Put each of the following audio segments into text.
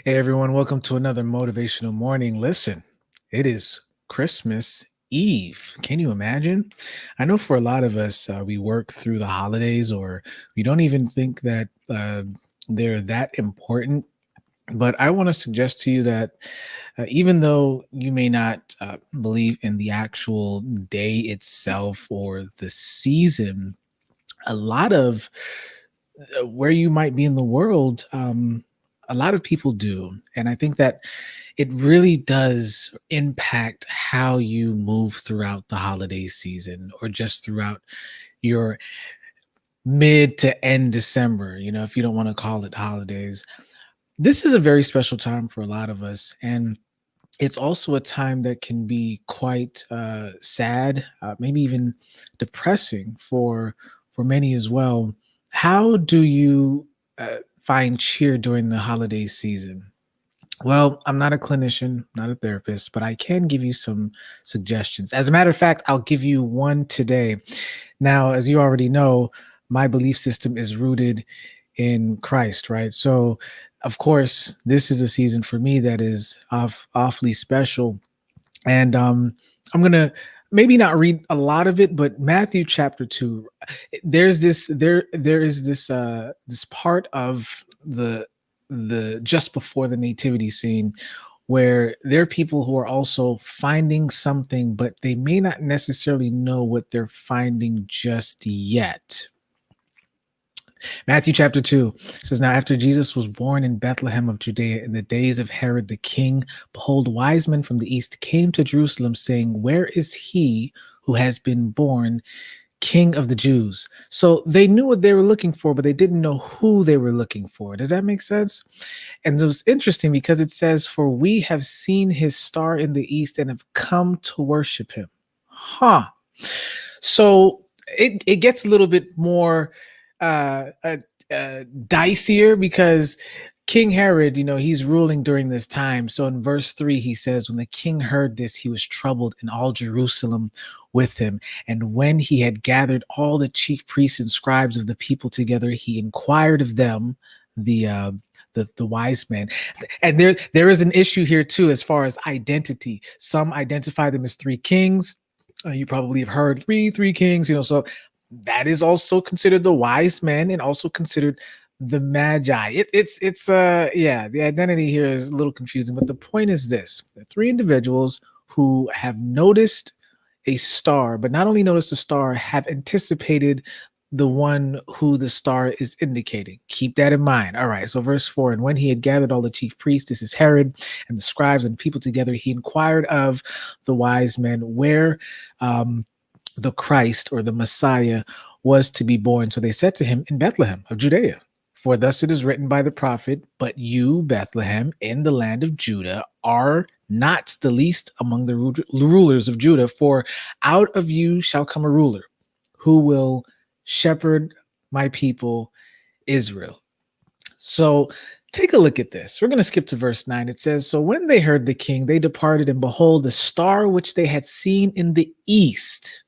Hey everyone, welcome to another motivational morning. Listen, it is Christmas Eve. Can you imagine? I know for a lot of us, we work through the holidays or we don't even think that they're that important. But I want to suggest to you that even though you may not believe in the actual day itself or the season, a lot of where you might be in the world, a lot of people do. And I think that it really does impact how you move throughout the holiday season or just throughout your mid to end December, if you don't want to call it holidays. This is a very special time for a lot of us. And it's also a time that can be quite sad, maybe even depressing for many as well. How do you find cheer during the holiday season? Well, I'm not a clinician, not a therapist, but I can give you some suggestions. As a matter of fact, I'll give you one today. Now, as you already know, my belief system is rooted in Christ, right? So, of course, this is a season for me that is awfully special. And I'm gonna maybe not read a lot of it, but Matthew chapter 2, there is this part of the just before the nativity scene where there are people who are also finding something, but they may not necessarily know what they're finding just yet. Matthew chapter 2 says, Now after Jesus was born in Bethlehem of Judea in the days of Herod the king, behold, wise men from the east came to Jerusalem, saying, Where is he who has been born King of the Jews? So they knew what they were looking for, but they didn't know who they were looking for. Does that make sense? And it was interesting because it says, For we have seen his star in the east and have come to worship him. Huh. So it gets a little bit more uh, uh, dicier because King Herod, he's ruling during this time. So in verse 3, he says, When the king heard this, he was troubled, and all Jerusalem with him. And when he had gathered all the chief priests and scribes of the people together, he inquired of them, the wise men. And there is an issue here too as far as identity. Some identify them as three kings. You probably have heard three kings, so that is also considered the wise men and also considered the magi. Yeah, the identity here is a little confusing, but the point is this: the three individuals who have noticed a star, but not only noticed a star, have anticipated the one who the star is indicating. Keep that in mind. All right, so verse 4, and when he had gathered all the chief priests, this is Herod, and the scribes and people together, he inquired of the wise men where the Christ or the Messiah was to be born. So they said to him, In Bethlehem of Judea. For thus it is written by the prophet, But you, Bethlehem, in the land of Judah, are not the least among the rulers of Judah, for out of you shall come a ruler who will shepherd my people Israel. So take a look at this. We're going to skip to verse 9. It says, So when they heard the king, they departed, and behold, the star which they had seen in the east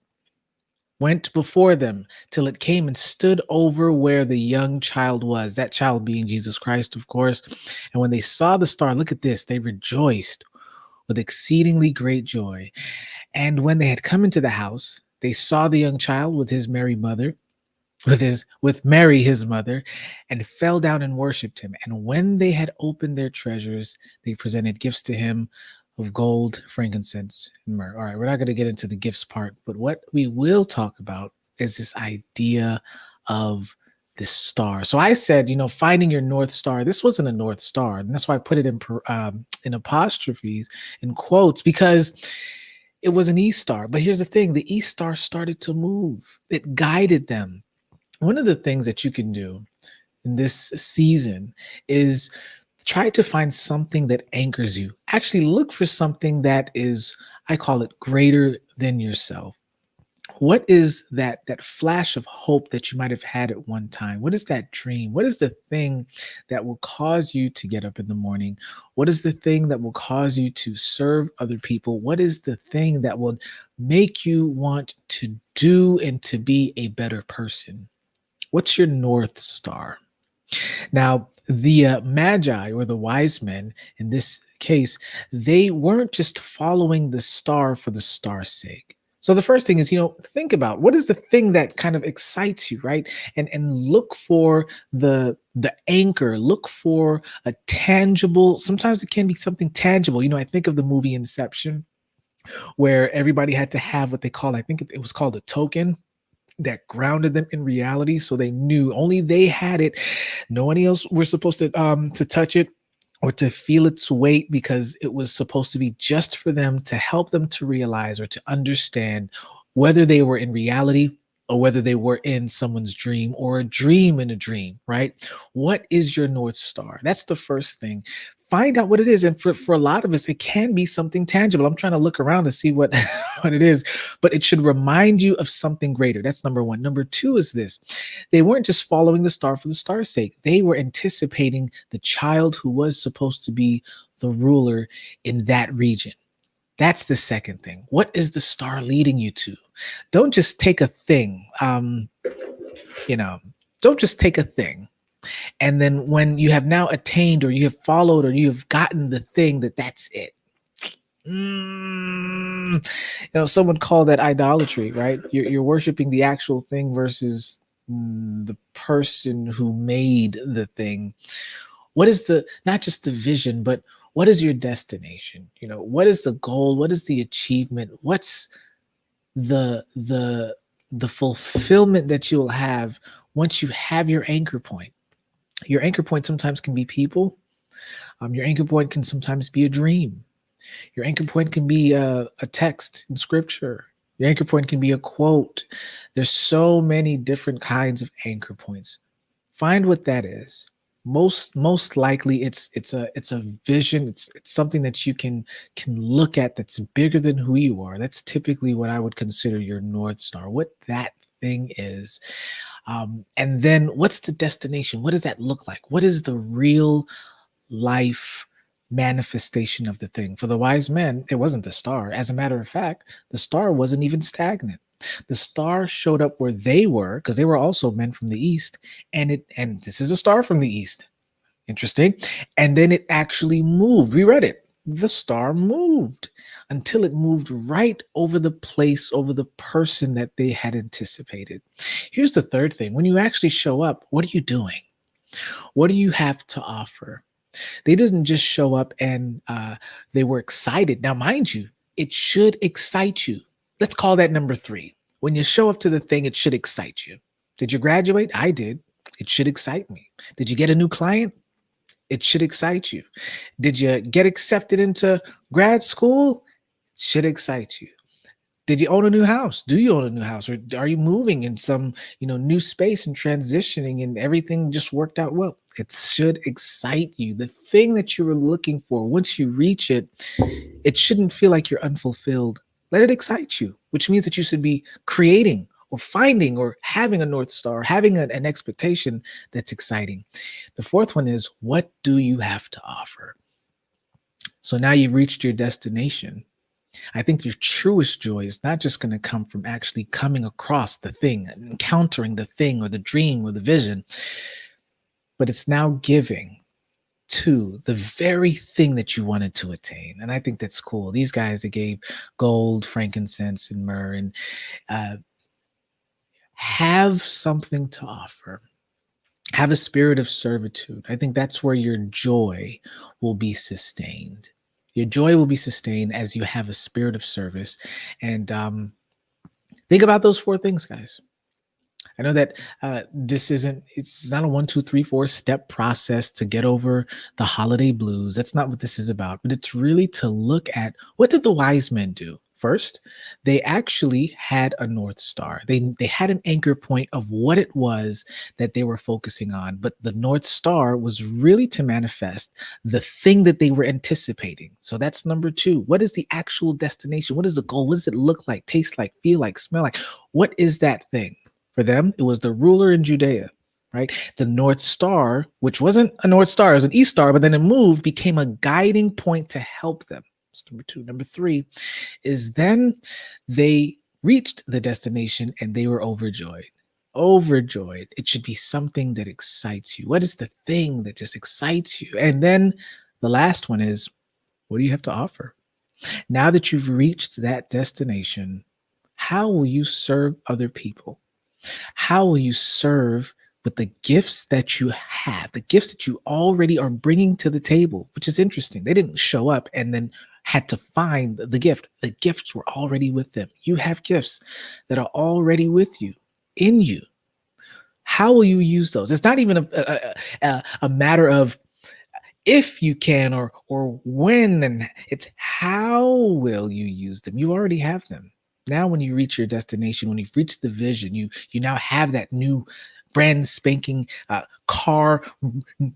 went before them till it came and stood over where the young child was, that child being Jesus Christ, of course. And when they saw the star, look at this, they rejoiced with exceedingly great joy. And when they had come into the house, they saw the young child with his Mary mother, with Mary his mother, and fell down and worshipped him. And when they had opened their treasures, they presented gifts to him of gold, frankincense, and myrrh. All right, we're not going to get into the gifts part, but what we will talk about is this idea of this star. So I said, finding your North Star. This wasn't a North Star, and that's why I put it in apostrophes, in quotes, because it was an East Star. But here's the thing: the East Star started to move. It guided them. One of the things that you can do in this season is try to find something that anchors you. Actually, look for something that is, I call it, greater than yourself. What is that flash of hope that you might have had at one time? What is that dream? What is the thing that will cause you to get up in the morning? What is the thing that will cause you to serve other people? What is the thing that will make you want to do and to be a better person? What's your North Star? Now, the magi or the wise men in this case, they weren't just following the star for the star's sake. So the first thing is, think about what is the thing that kind of excites you, right? And look for the anchor, look for a tangible, sometimes it can be something tangible. I think of the movie Inception, where everybody had to have what they call, I think it was called a token that grounded them in reality, so they knew only they had it. No one else were supposed to touch it or to feel its weight, because it was supposed to be just for them, to help them to realize or to understand whether they were in reality or whether they were in someone's dream or a dream in a dream, right? What is your North Star? That's the first thing. Find out what it is. And for a lot of us, it can be something tangible. I'm trying to look around to see what, what it is, but it should remind you of something greater. That's number one. Number two is this: they weren't just following the star for the star's sake, they were anticipating the child who was supposed to be the ruler in that region. That's the second thing. What is the star leading you to? Don't just take a thing. You know, don't just take a thing, and then when you have now attained or you have followed or you have gotten the thing, that's it. Someone called that idolatry, right? You're worshiping the actual thing versus the person who made the thing. What is the, not just the vision, but what is your destination? What is the goal? What is the achievement? What's the fulfillment that you'll have once you have your anchor point? Your anchor point sometimes can be people. Your anchor point can sometimes be a dream. Your anchor point can be a text in scripture. Your anchor point can be a quote. There's so many different kinds of anchor points. Find what that is. Most likely it's a vision. It's something that you can look at that's bigger than who you are. That's typically what I would consider your North Star, what that thing is. And then what's the destination? What does that look like? What is the real life manifestation of the thing? For the wise men, it wasn't the star. As a matter of fact, the star wasn't even stagnant. The star showed up where they were, because they were also men from the east, and this is a star from the east. Interesting. And then it actually moved. We read it. The star moved until it moved right over the place, over the person that they had anticipated. Here's the third thing: when you actually show up, what are you doing? What do you have to offer? They didn't just show up and they were excited. Now, mind you, it should excite you. Let's call that number three. When you show up to the thing, it should excite you. Did you graduate? I did. It should excite me. Did you get a new client? It should excite you. Did you get accepted into grad school? It should excite you. Did you own a new house? Do you own a new house? Or are you moving in some, new space and transitioning and everything just worked out well? It should excite you. The thing that you were looking for, once you reach it, it shouldn't feel like you're unfulfilled. Let it excite you, which means that you should be creating or finding or having a North Star, having an expectation that's exciting. The fourth one is, what do you have to offer? So now you've reached your destination. I think your truest joy is not just going to come from actually coming across the thing, encountering the thing or the dream or the vision, but it's now giving to the very thing that you wanted to attain. And I think that's cool. These guys that gave gold, frankincense, and myrrh, and have something to offer. Have a spirit of servitude. I think that's where your joy will be sustained. Your joy will be sustained as you have a spirit of service. And think about those four things, guys. I know that it's not a 1, 2, 3, 4 step process to get over the holiday blues. That's not what this is about, but it's really to look at, what did the wise men do? First, they actually had a North Star. They had an anchor point of what it was that they were focusing on, but the North Star was really to manifest the thing that they were anticipating. So that's number two. What is the actual destination? What is the goal? What does it look like, taste like, feel like, smell like? What is that thing? For them, it was the ruler in Judea, right? The North Star, which wasn't a North Star, it was an East Star, but then it moved, became a guiding point to help them. That's number two. Number three is then they reached the destination and they were overjoyed. overjoyed. It should be something that excites you. What is the thing that just excites you? And then the last one is, what do you have to offer? Now that you've reached that destination, how will you serve other people? How will you serve with the gifts that you have, the gifts that you already are bringing to the table, which is interesting. They didn't show up and then had to find the gift. The gifts were already with them. You have gifts that are already with you, in you. How will you use those? It's not even a matter of if you can or when, and it's how will you use them. You already have them. Now when you reach your destination, when you've reached the vision, you now have that new brand spanking car,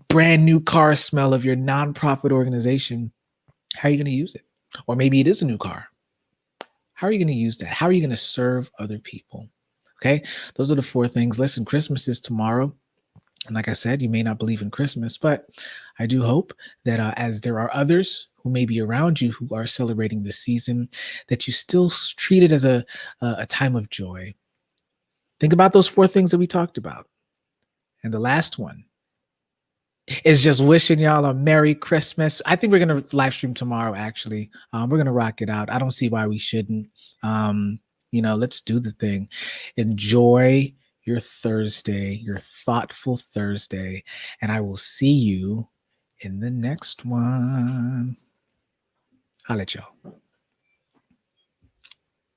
brand new car smell of your nonprofit organization. How are you going to use it? Or maybe it is a new car. How are you going to use that? How are you going to serve other people? Okay, those are the four things. Listen, Christmas is tomorrow. And like I said, you may not believe in Christmas, but I do hope that as there are others who may be around you who are celebrating this season, that you still treat it as a time of joy. Think about those four things that we talked about. And the last one is just wishing y'all a Merry Christmas. I think we're going to live stream tomorrow, actually. We're going to rock it out. I don't see why we shouldn't. Let's do the thing. Enjoy your Thursday, your thoughtful Thursday, and I will see you in the next one. I'll let y'all.